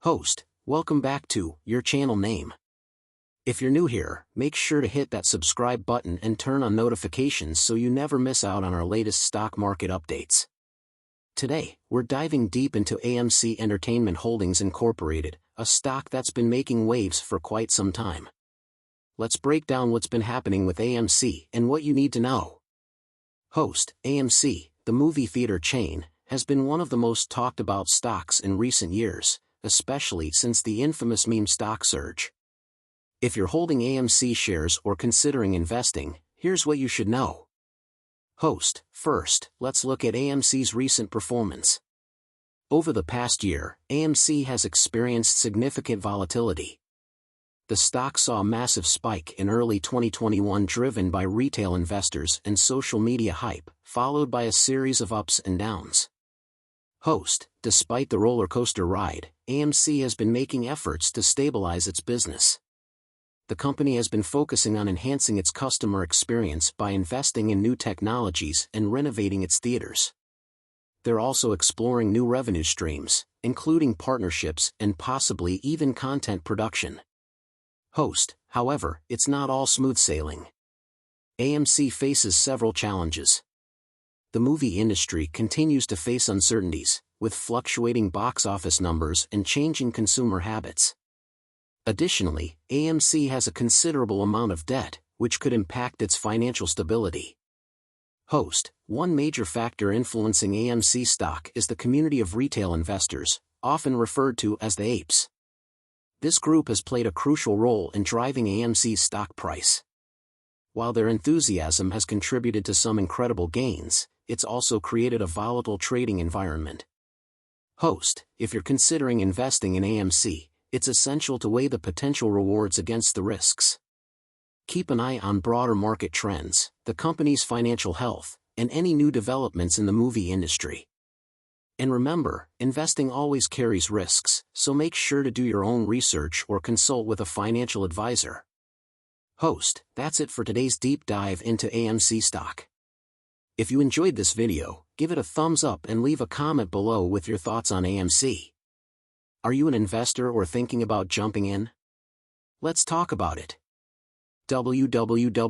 Host, welcome back to your channel name. If you're new here, make sure to hit that subscribe button and turn on notifications so you never miss out on our latest stock market updates. Today, we're diving deep into AMC Entertainment Holdings Incorporated, a stock that's been making waves for quite some time. Let's break down what's been happening with AMC and what you need to know. Host, AMC, the movie theater chain, has been one of the most talked about stocks in recent years, especially since the infamous meme stock surge. If you're holding AMC shares or considering investing, here's what you should know. Host, first, let's look at AMC's recent performance. Over the past year, AMC has experienced significant volatility. The stock saw a massive spike in early 2021 driven by retail investors and social media hype, followed by a series of ups and downs. Host, despite the roller coaster ride, AMC has been making efforts to stabilize its business. The company has been focusing on enhancing its customer experience by investing in new technologies and renovating its theaters. They're also exploring new revenue streams, including partnerships and possibly even content production. Host, however, it's not all smooth sailing. AMC faces several challenges. The movie industry continues to face uncertainties, with fluctuating box office numbers and changing consumer habits. Additionally, AMC has a considerable amount of debt, which could impact its financial stability. Host, one major factor influencing AMC stock is the community of retail investors, often referred to as the apes. This group has played a crucial role in driving AMC's stock price. While their enthusiasm has contributed to some incredible gains, it's also created a volatile trading environment. Host, if you're considering investing in AMC, it's essential to weigh the potential rewards against the risks. Keep an eye on broader market trends, the company's financial health, and any new developments in the movie industry. And remember, investing always carries risks, so make sure to do your own research or consult with a financial advisor. Host, that's it for today's deep dive into AMC stock. If you enjoyed this video, give it a thumbs up and leave a comment below with your thoughts on AMC. Are you an investor or thinking about jumping in? Let's talk about it. www